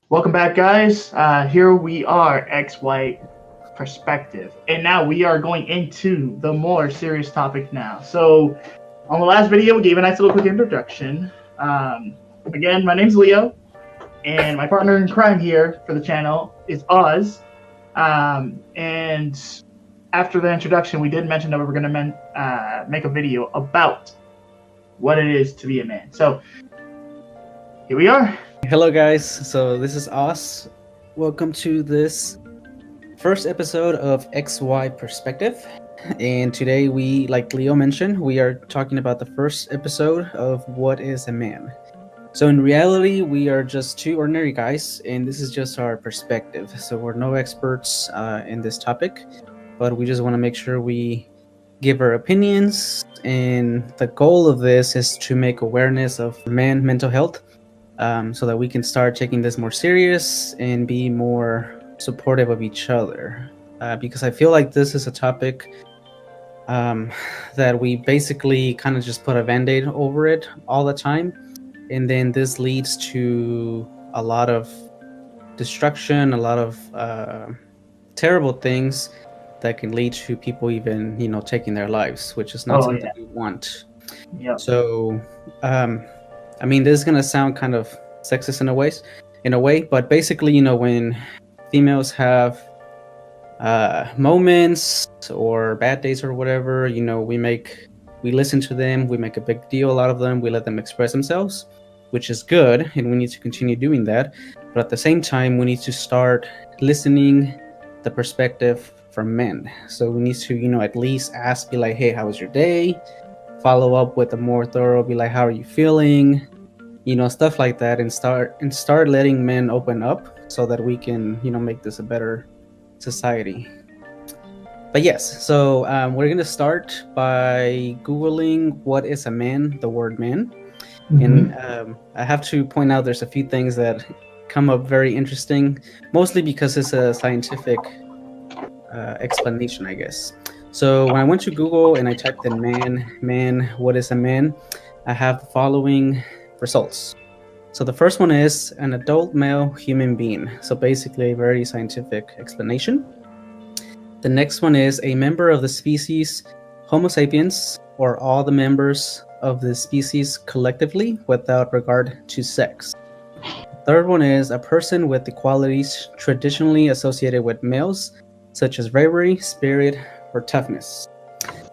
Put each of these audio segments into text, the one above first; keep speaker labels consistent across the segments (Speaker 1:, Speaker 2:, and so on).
Speaker 1: Welcome back, guys. Here we are, XYPerspective. And now we are going into the more serious topic now. So, on the last video, we gave a nice little quick introduction. Again, my name's Leo, and my partner in crime here for the channel is Oz. And after the introduction, we did mention that we were going to make a video about what it is to be a man. So, here we are.
Speaker 2: Hello guys, so this is Oz. Welcome to this first episode of XYPerspective. And today we, like Leo mentioned, we are talking about the first episode of What is a Man? So in reality, we are just two ordinary guys, and this is just our perspective. So we're no experts in this topic, but we just want to make sure we give our opinions. And the goal of this is to make awareness of mental health, so that we can start taking this more serious and be more supportive of each other. Because I feel like this is a topic that we basically kind of just put a band-aid over it all the time. And then this leads to a lot of destruction, a lot of terrible things that can lead to people even, taking their lives, which is not something we want.
Speaker 1: Yep.
Speaker 2: So, I mean, this is gonna sound kind of sexist in a way, but basically, when females have moments or bad days or whatever, we listen to them, we make a big deal out of them, we let them express themselves, which is good, and we need to continue doing that. But at the same time, we need to start listening the perspective from men. So we need to, at least ask, be like, hey, how was your day? Follow up with a more thorough, be like, how are you feeling? Stuff like that, and start letting men open up so that we can, make this a better society. But yes, so we're gonna start by Googling what is a man, the word man. And I have to point out there's a few things that come up very interesting, mostly because it's a scientific explanation, I guess. So when I went to Google and I typed in man, what is a man? I have the following results. So the first one is an adult male human being. So basically a very scientific explanation. The next one is a member of the species Homo sapiens, or all the members of the species collectively without regard to sex. Third one is a person with the qualities traditionally associated with males, such as bravery, spirit, or toughness.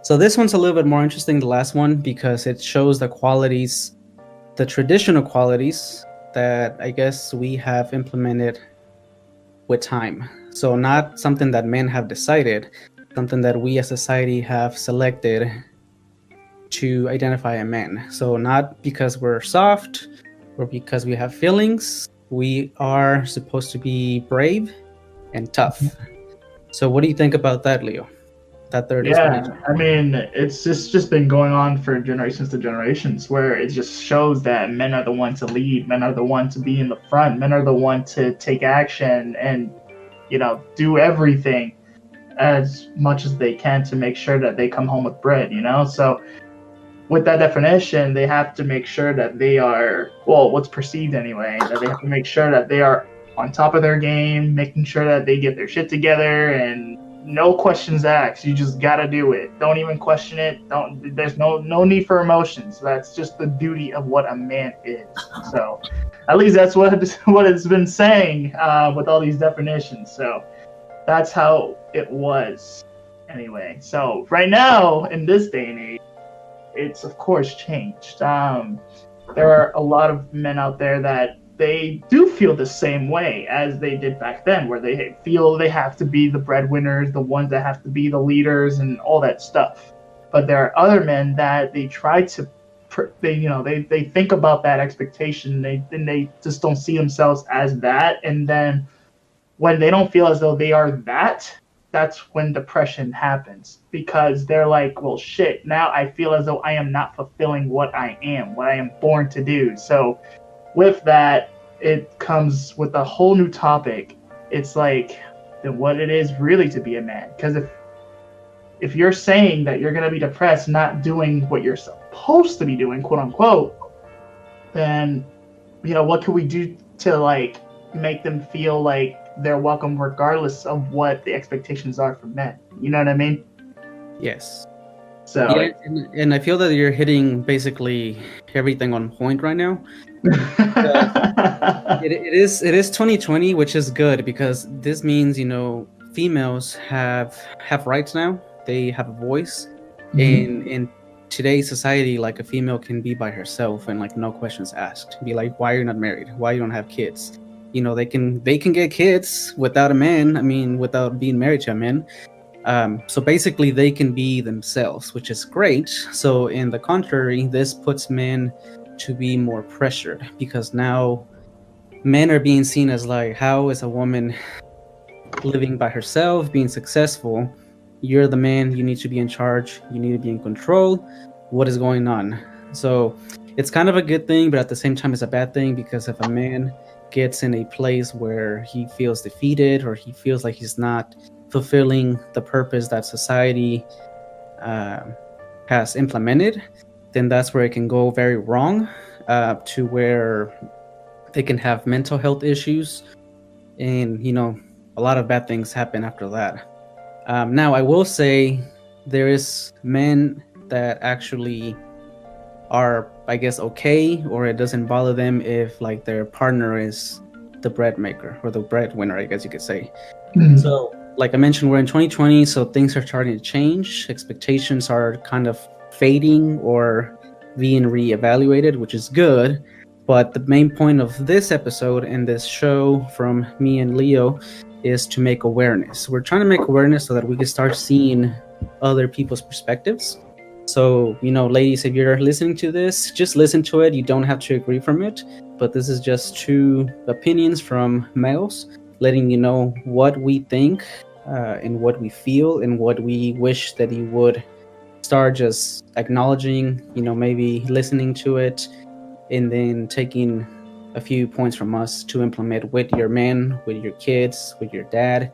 Speaker 2: So this one's a little bit more interesting than the last one because it shows the qualities, the traditional qualities that I guess we have implemented with time. So not something that men have decided, something that we as society have selected to identify a man. So not because we're soft or because we have feelings, we are supposed to be brave and tough. So what do you think about that, Leo? That third explanation?
Speaker 1: I mean, it's just been going on for generations to generations, where it just shows that men are the ones to lead, men are the ones to be in the front, men are the ones to take action and, do everything as much as they can to make sure that they come home with bread, So with that definition, they have to make sure that they are, well, what's perceived anyway, that they have to make sure that they are on top of their game, making sure that they get their shit together, and no questions asked. You just gotta do it. Don't even question it. There's no need for emotions. That's just the duty of what a man is. So at least that's what it's been saying with all these definitions. So that's how it was anyway. So right now, in this day and age, it's of course changed. There are a lot of men out there that they do feel the same way as they did back then, where they feel they have to be the breadwinners, the ones that have to be the leaders and all that stuff. But there are other men that they try to, they think about that expectation. They just don't see themselves as that. And then when they don't feel as though they are that, that's when depression happens, because they're like, well, shit, now I feel as though I am not fulfilling what I am born to do. So with that, it comes with a whole new topic. It's like, then what it is really to be a man. Because if you're saying that you're going to be depressed not doing what you're supposed to be doing, quote unquote, then, what can we do to, like, make them feel like they're welcome regardless of what the expectations are from men. You know what I mean?
Speaker 2: Yes.
Speaker 1: So
Speaker 2: Yeah, and I feel that you're hitting basically everything on point right now. It is 2020, which is good because this means, females have rights now. They have a voice. In today's society, like, a female can be by herself and, like, no questions asked. Be like, why you're not married? Why you don't have kids? They can get kids without a man. I mean, without being married to a man. So basically, they can be themselves, which is great. So in the contrary, this puts men to be more pressured because now men are being seen as, like, how is a woman living by herself, being successful? You're the man, you need to be in charge, you need to be in control. What is going on? So it's kind of a good thing, but at the same time, it's a bad thing because if a man gets in a place where he feels defeated or he feels like he's not fulfilling the purpose that society uh, has implemented, then that's where it can go very wrong, to where they can have mental health issues, and a lot of bad things happen after that. Now, I will say there is men that actually are, I guess, okay, or it doesn't bother them if, like, their partner is the bread maker or the breadwinner, I guess you could say. So, like I mentioned, we're in 2020, so things are starting to change. Expectations are kind of fading or being reevaluated, which is good. But the main point of this episode and this show from me and Leo is to make awareness. We're trying to make awareness so that we can start seeing other people's perspectives. So, ladies, if you're listening to this, just listen to it. You don't have to agree from it, but this is just two opinions from males letting you know what we think, and what we feel and what we wish that you would start just acknowledging, maybe listening to it and then taking a few points from us to implement with your man, with your kids, with your dad.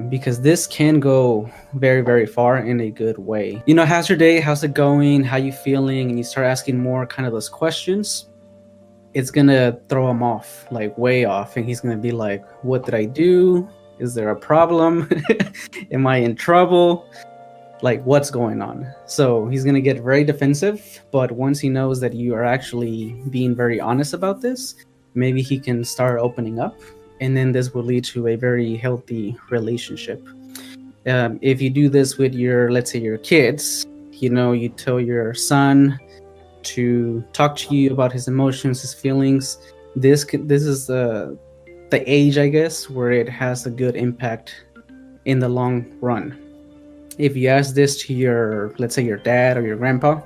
Speaker 2: Because this can go very, very far in a good way. How's your day? How's it going? How you feeling? And you start asking more kind of those questions. It's gonna throw him off, like way off, and he's gonna be like, "What did I do? Is there a problem? Am I in trouble? Like, what's going on?" So he's gonna get very defensive. But once he knows that you are actually being very honest about this, maybe he can start opening up, and then this will lead to a very healthy relationship. If you do this with let's say, your kids, you tell your son to talk to you about his emotions, his feelings. This is the age, I guess, where it has a good impact in the long run. If you ask this to let's say, your dad or your grandpa,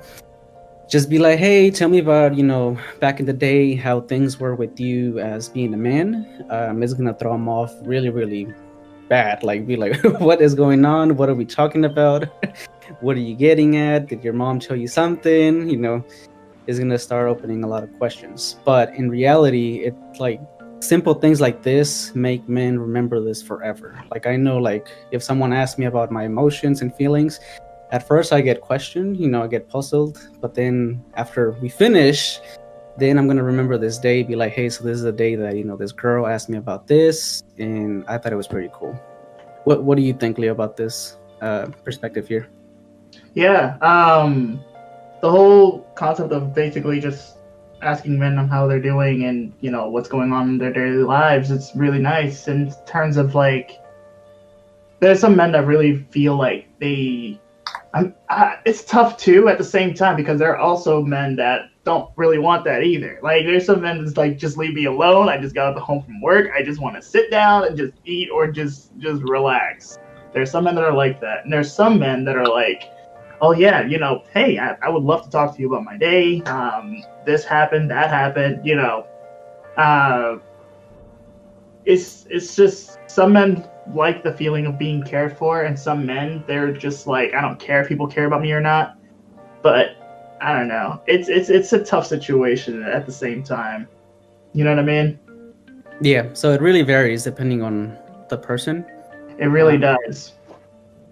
Speaker 2: just be like, "Hey, tell me about back in the day, how things were with you as being a man." It's gonna throw him off really, really bad. Like, be like, "What is going on? What are we talking about? What are you getting at? Did your mom tell you something?" Is going to start opening a lot of questions. But in reality, it's like simple things like this make men remember this forever. Like, I know, like, if someone asks me about my emotions and feelings, at first I get questioned, I get puzzled. But then after we finish, then I'm going to remember this day, be like, "Hey, so this is the day that, this girl asked me about this. And I thought it was pretty cool." What do you think, Leo, about this perspective here?
Speaker 1: Yeah, the whole concept of basically just asking men on how they're doing and what's going on in their daily lives, it's really nice in terms of, like, there's some men that really feel like it's tough too at the same time because there are also men that don't really want that either. Like, there's some men that's like, "Just leave me alone. I just got home from work. I just want to sit down and just eat or just relax." There's some men that are like that, and there's some men that are like, "Oh yeah, hey, I would love to talk to you about my day. This happened, that happened. Uh, it's just some men like the feeling of being cared for, and some men, they're just like, I don't care if people care about me or not." But I don't know. It's a tough situation at the same time. You know what I mean?
Speaker 2: Yeah, so it really varies depending on the person.
Speaker 1: It really does.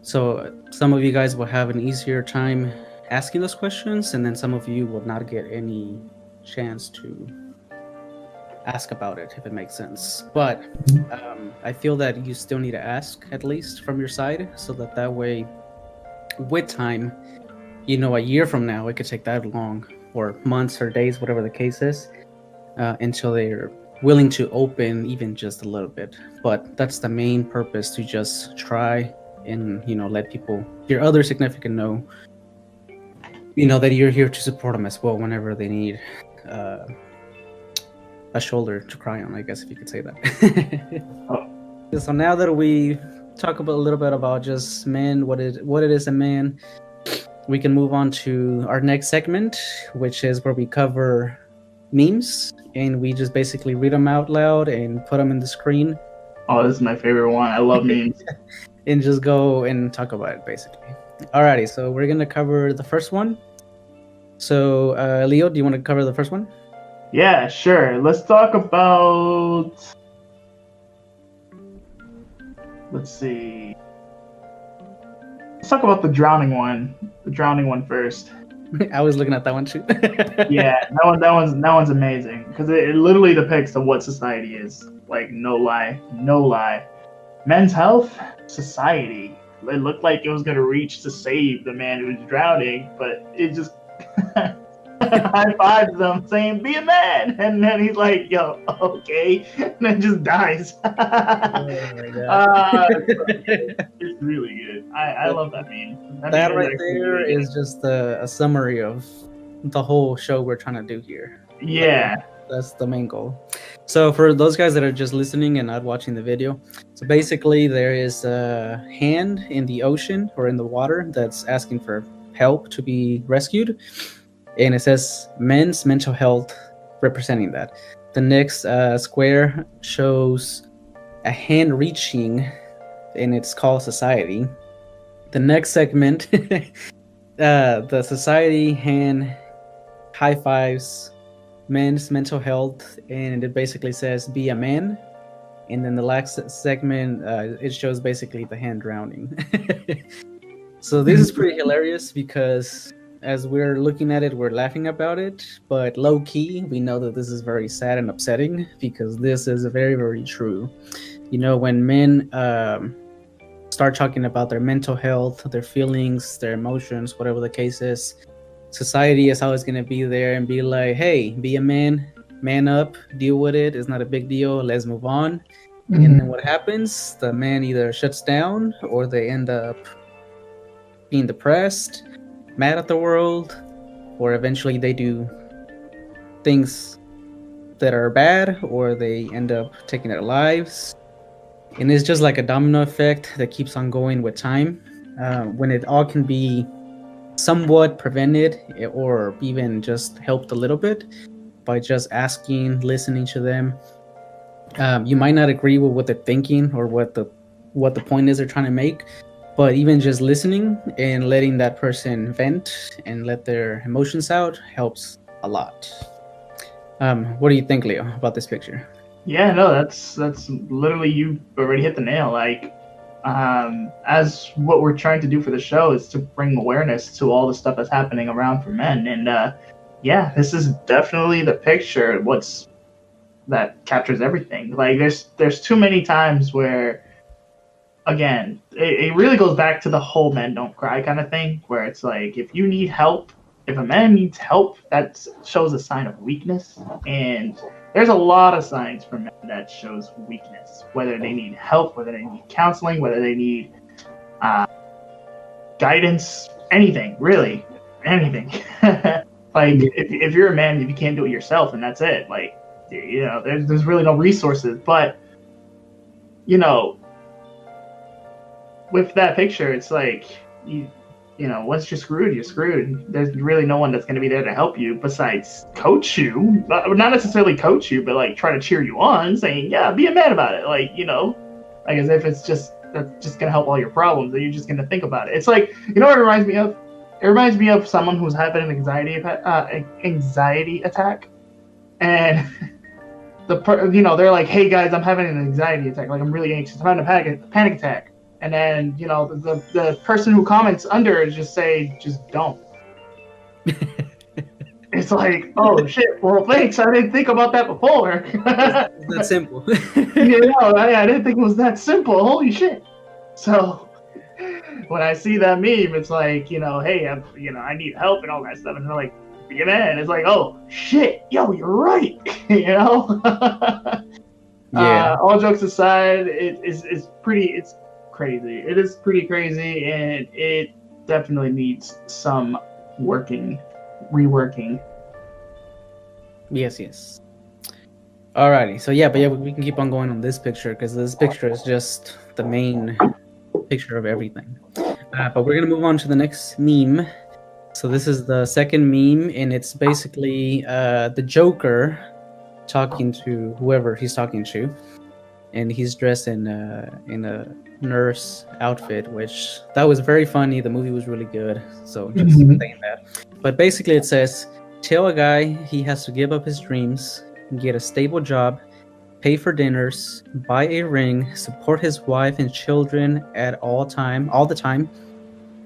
Speaker 2: So some of you guys will have an easier time asking those questions, and then some of you will not get any chance to ask about it if it makes sense. But I feel that you still need to ask at least from your side, so that way, with time, a year from now, it could take that long, or months or days, whatever the case is, until they're willing to open even just a little bit. But that's the main purpose, to just try and let people, your other significant know, that you're here to support them as well whenever they need a shoulder to cry on, I guess, if you could say that. So now that we talk about a little bit about just men, what it is a man, we can move on to our next segment, which is where we cover memes, and we just basically read them out loud and put them in the screen.
Speaker 1: Oh, this is my favorite one. I love memes.
Speaker 2: And just go and talk about it, basically. Alrighty, so we're gonna cover the first one. So, Leo, do you want to cover the first one?
Speaker 1: Yeah, sure. Let's talk about. Let's see. Let's talk about the drowning one. The drowning one first.
Speaker 2: I was looking at that one too.
Speaker 1: Yeah, that one's amazing because it literally depicts of what society is. Like, no lie, no lie. Men's health, society. It looked like it was gonna reach to save the man who was drowning, but it just high fives them, saying "Be a man," and then he's like, "Yo, okay," and then just dies.
Speaker 2: Oh my God.
Speaker 1: It's really good. I love that meme.
Speaker 2: That right there really is just a summary of the whole show we're trying to do here.
Speaker 1: Yeah.
Speaker 2: That's the main goal. So for those guys that are just listening and not watching the video, so basically there is a hand in the ocean or in the water that's asking for help to be rescued, and it says men's mental health, representing that. The next square shows a hand reaching, and it's called society. The next segment, the society hand high fives men's mental health, and it basically says "Be a man." And then the last segment, it shows basically the hand drowning. So this is pretty hilarious because as we're looking at it, we're laughing about it, but low key, we know that this is very sad and upsetting because this is very, very true. When men start talking about their mental health, their feelings, their emotions, whatever the case is, society is always going to be there and be like, hey, be a man up, deal with it. It's not a big deal. Let's move on. Mm-hmm. And then what happens? The man either shuts down or they end up being depressed, mad at the world, or eventually they do things that are bad, or they end up taking their lives. And it's just like a domino effect that keeps on going with time, when it all can be somewhat prevented or even just helped a little bit by just asking, listening to them. You might not agree with what they're thinking or what the point is they're trying to make, but even just listening and letting that person vent and let their emotions out helps a lot. What do you think, Leo, about this picture?
Speaker 1: Yeah, no, that's literally, you already hit the nail. Like, as what we're trying to do for the show is to bring awareness to all the stuff that's happening around for men, and yeah, this is definitely the picture that captures everything. Like, there's too many times where, again, it really goes back to the whole men don't cry kind of thing, where it's like, if you need help, if a man needs help, that shows a sign of weakness, and there's a lot of signs for men that shows weakness, whether they need help, whether they need counseling, whether they need guidance, anything, really, anything. Like, if you're a man, if you can't do it yourself, and that's it, like, there's really no resources. But, with that picture, it's like, once you're screwed, you're screwed. There's really no one that's going to be there to help you besides coach you. Not necessarily coach you, but like try to cheer you on, saying, yeah, be a man about it. Like, like as if that's just going to help all your problems, and you're just going to think about it. It's like, what it reminds me of? It reminds me of someone who's having an anxiety attack. And they're like, hey guys, I'm having an anxiety attack. Like, I'm really anxious. I'm having a panic attack. And then, the person who comments under just say, just don't. It's like, oh shit, well thanks, I didn't think about that before.
Speaker 2: It's that simple.
Speaker 1: I didn't think it was that simple. Holy shit. So when I see that meme, it's like, hey, I need help and all that stuff. And they're like, be a man. It's like, oh shit, yo, you're right.
Speaker 2: Yeah.
Speaker 1: All jokes aside, it's crazy. It is pretty crazy, and it definitely needs some reworking.
Speaker 2: Yes. Alrighty. So yeah, but yeah, we can keep on going on this picture because this picture is just the main picture of everything. But we're gonna move on to the next meme. So this is the second meme, and it's basically the Joker talking to whoever he's talking to, and he's dressed in a nurse outfit, which that was very funny. The movie was really good, so just saying that. But basically, it says, "Tell a guy he has to give up his dreams, get a stable job, pay for dinners, buy a ring, support his wife and children at all the time.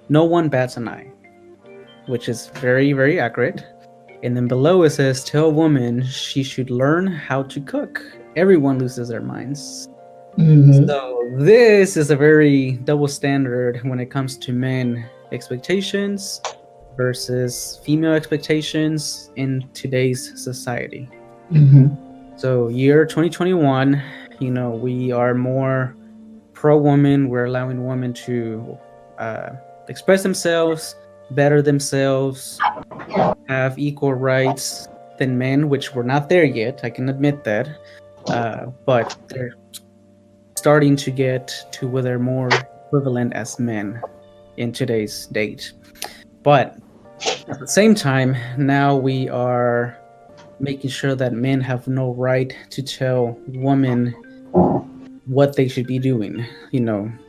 Speaker 2: No one bats an eye," which is very, very accurate. And then below it says, "Tell a woman she should learn how to cook. Everyone loses their minds." So this is a very double standard when it comes to men expectations versus female expectations in today's society. So year 2021, we are more pro woman. We're allowing women to express themselves, better themselves, have equal rights than men, which we're not there yet. I can admit that. But they're starting to get to where they're more equivalent as men in today's date. But at the same time, now we are making sure that men have no right to tell women what they should be doing.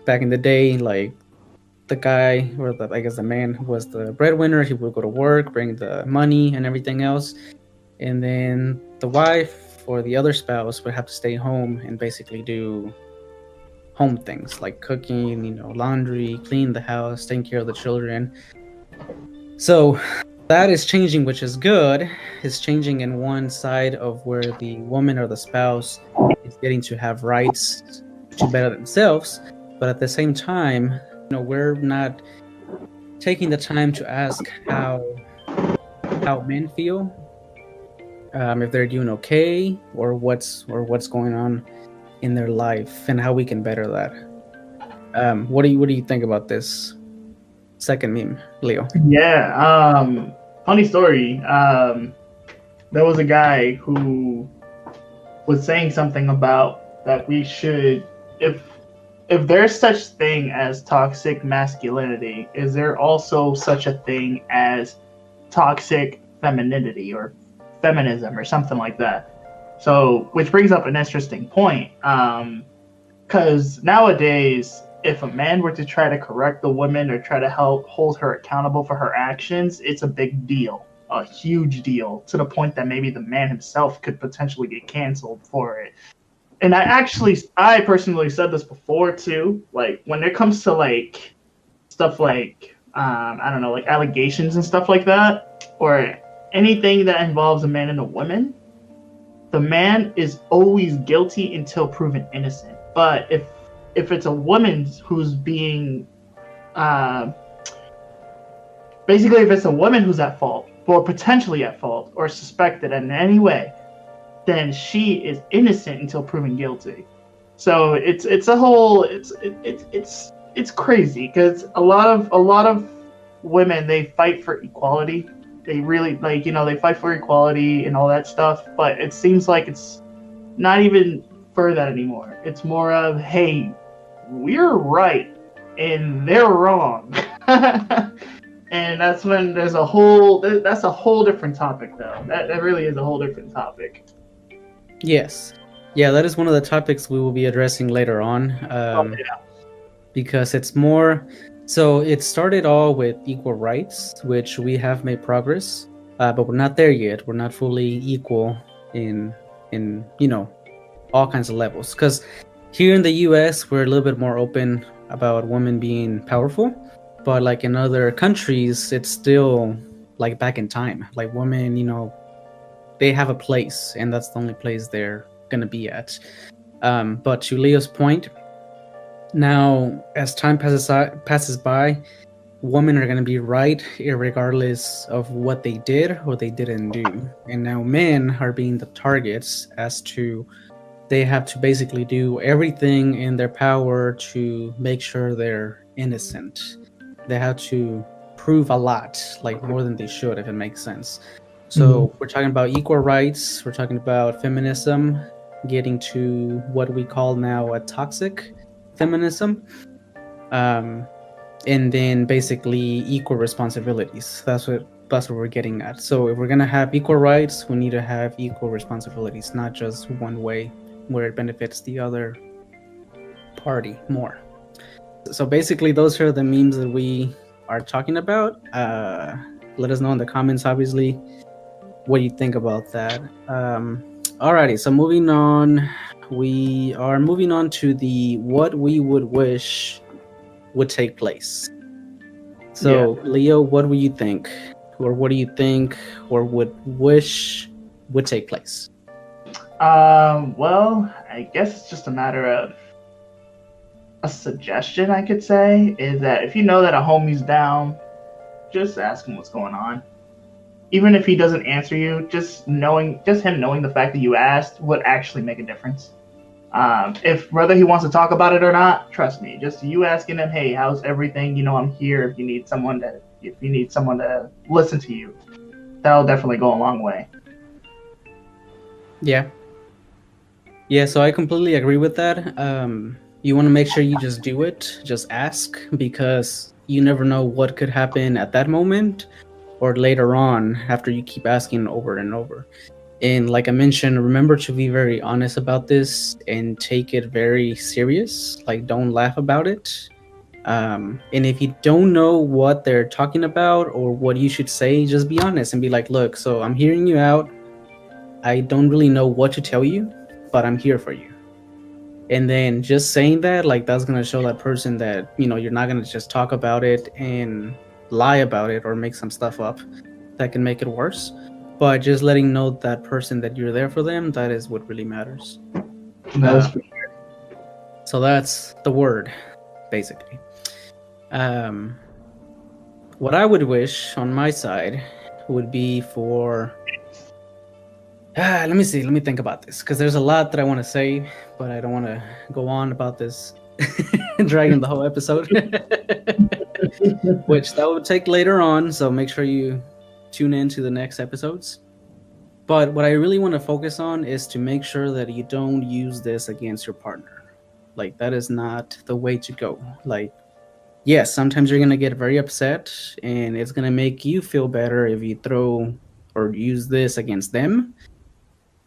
Speaker 2: Back in the day, like the guy or I guess the man who was the breadwinner, he would go to work, bring the money and everything else, and then the wife or the other spouse would have to stay home and basically do home things like cooking, laundry, clean the house, taking care of the children. So that is changing, which is good. It's changing in one side of where the woman or the spouse is getting to have rights to better themselves, but at the same time, we're not taking the time to ask how men feel, if they're doing okay, or what's going on in their life, and how we can better that. What do you think about this second meme, Leo?
Speaker 1: Yeah. Funny story. There was a guy who was saying something about that we should, if there's such thing as toxic masculinity, is there also such a thing as toxic femininity or feminism or something like that? So, which brings up an interesting point, because nowadays, if a man were to try to correct the woman or try to help hold her accountable for her actions, it's a big deal, a huge deal, to the point that maybe the man himself could potentially get canceled for it. And I personally said this before too, like when it comes to like stuff like, I don't know, like allegations and stuff like that, or anything that involves a man and a woman, the man is always guilty until proven innocent. But if it's a woman who's being, basically if it's a woman who's at fault, or potentially at fault, or suspected in any way, then she is innocent until proven guilty. So it's crazy because a lot of women, they fight for equality. They really they fight for equality and all that stuff, but it seems like it's not even for that anymore. It's more of, hey, we're right and they're wrong. And that's when that's a whole different topic though. That really is a whole different topic.
Speaker 2: Yes. Yeah, that is one of the topics we will be addressing later on. Because it's more, so it started all with equal rights, which we have made progress, but we're not there yet. We're not fully equal in all kinds of levels. Because here in the US, we're a little bit more open about women being powerful, but like in other countries, it's still like back in time. Like women, they have a place, and that's the only place they're gonna be at. But to Leo's point, now as time passes by, women are going to be right regardless of what they did or they didn't do. And now men are being the targets as to they have to basically do everything in their power to make sure they're innocent. They have to prove a lot, like more than they should, if it makes sense. So we're talking about equal rights, we're talking about feminism, getting to what we call now a toxic feminism. And then basically equal responsibilities. That's what we're getting at. So if we're gonna have equal rights, we need to have equal responsibilities, not just one way where it benefits the other party more. So basically, those are the memes that we are talking about. Let us know in the comments, obviously, what you think about that. Alrighty, so moving on, we are moving on to the what we would wish would take place. So, yeah. Leo, what would you think? Or what do you think or would wish would take place?
Speaker 1: Well, I guess it's just a matter of a suggestion, I could say, is that if you know that a homie's down, just ask him what's going on. Even if he doesn't answer you, just him knowing the fact that you asked would actually make a difference. If whether he wants to talk about it or not, trust me, just you asking him, hey, how's everything? I'm here if you need someone to listen to you. That'll definitely go a long way.
Speaker 2: Yeah, so I completely agree with that. You want to make sure you just do it, just ask, because you never know what could happen at that moment or later on after you keep asking over and over. And like I mentioned, remember to be very honest about this and take it very serious. Like, don't laugh about it. And if you don't know what they're talking about or what you should say, just be honest and be like, look, so I'm hearing you out. I don't really know what to tell you, but I'm here for you. And then just saying that, like, that's going to show that person that, you're not going to just talk about it and lie about it or make some stuff up that can make it worse. But just letting know that person that you're there for them, that is what really matters.
Speaker 1: That's for sure.
Speaker 2: So that's the word, basically. What I would wish on my side would be for... let me think about this, because there's a lot that I want to say, but I don't want to go on about this dragging the whole episode, which that would take later on, so make sure you tune in to the next episodes. But what I really want to focus on is to make sure that you don't use this against your partner. Like, that is not the way to go. Like, yes, sometimes you're going to get very upset, and it's going to make you feel better if you throw or use this against them.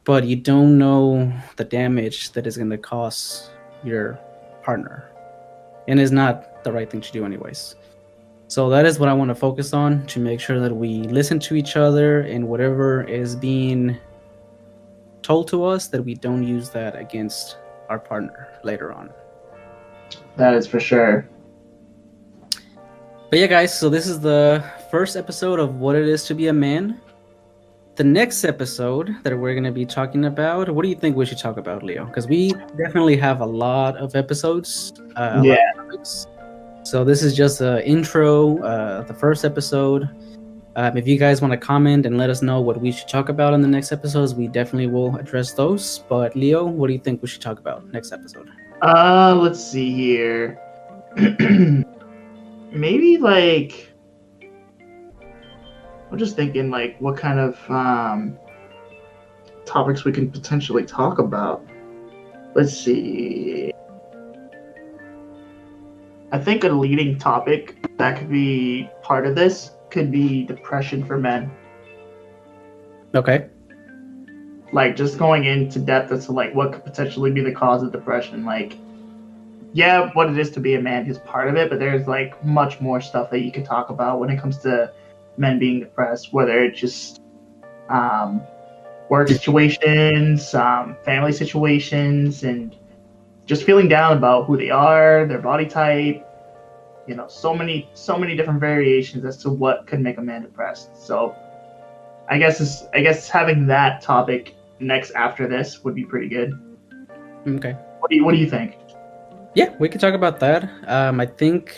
Speaker 2: But you don't know the damage that is going to cause your partner. And it's not the right thing to do anyways. So that is what I want to focus on, to make sure that we listen to each other and whatever is being told to us, that we don't use that against our partner later on.
Speaker 1: That is for sure.
Speaker 2: But yeah, guys, so this is the first episode of What It Is to Be a Man. The next episode that we're going to be talking about, what do you think we should talk about, Leo? Because we definitely have a lot of episodes.
Speaker 1: Yeah.
Speaker 2: So this is just an intro, the first episode. If you guys want to comment and let us know what we should talk about in the next episodes, we definitely will address those. But Leo, what do you think we should talk about next episode?
Speaker 1: Let's see here. Maybe like, I'm just thinking like what kind of topics we can potentially talk about. Let's see. I think a leading topic that could be part of this could be depression for men.
Speaker 2: Okay.
Speaker 1: Like, just going into depth as to like what could potentially be the cause of depression. Like, yeah, what it is to be a man is part of it, but there's like much more stuff that you could talk about when it comes to men being depressed, whether it's just work situations, family situations, and just feeling down about who they are, their body type, so many different variations as to what could make a man depressed. So I guess having that topic next after this would be pretty good.
Speaker 2: Okay.
Speaker 1: What do you think?
Speaker 2: Yeah, we could talk about that. I think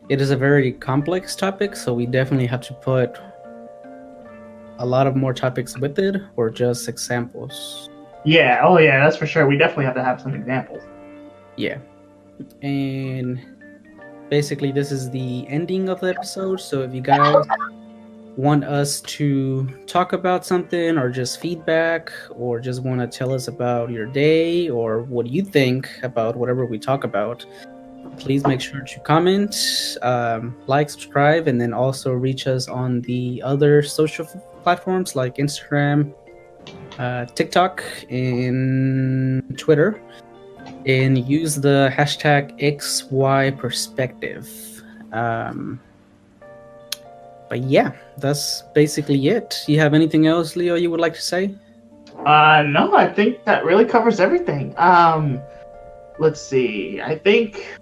Speaker 2: it is a very complex topic, so we definitely have to put a lot of more topics with it, or just examples.
Speaker 1: Yeah, oh yeah, that's for sure. We definitely have to have some examples.
Speaker 2: Yeah. And basically, this is the ending of the episode. So if you guys want us to talk about something, or just feedback, or just want to tell us about your day, or what you think about whatever we talk about, please make sure to comment, like, subscribe, and then also reach us on the other social platforms like Instagram, TikTok, and Twitter, and use the hashtag XYPerspective. But yeah, that's basically it. You have anything else, Leo, you would like to say?
Speaker 1: No, I think that really covers everything. Let's see. I think.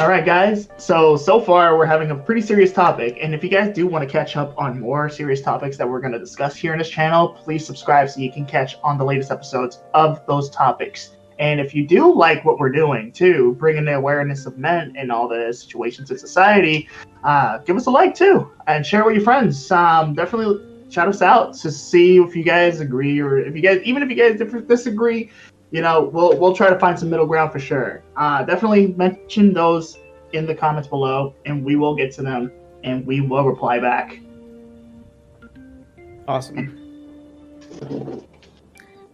Speaker 1: All right, guys. So far we're having a pretty serious topic, and if you guys do want to catch up on more serious topics that we're going to discuss here in this channel, please subscribe so you can catch on the latest episodes of those topics. And if you do like what we're doing too, bringing the awareness of men in all the situations in society, give us a like too, and share with your friends. Definitely shout us out to see if you guys agree, or if you guys disagree. We'll try to find some middle ground for sure. Definitely mention those in the comments below, and we will get to them, and we will reply back.
Speaker 2: Awesome.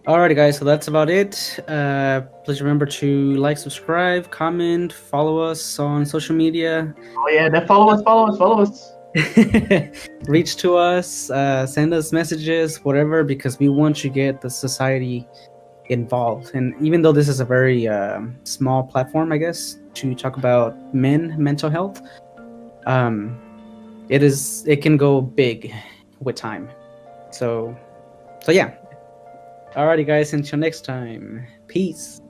Speaker 2: Alrighty, guys, so that's about it. Please remember to like, subscribe, comment, follow us on social media.
Speaker 1: Oh yeah, then follow us.
Speaker 2: Reach to us, send us messages, whatever, because we want to get the society involved. And even though this is a very small platform, I guess, to talk about mental health, it can go big with time. So yeah. Alrighty, guys, until next time. Peace.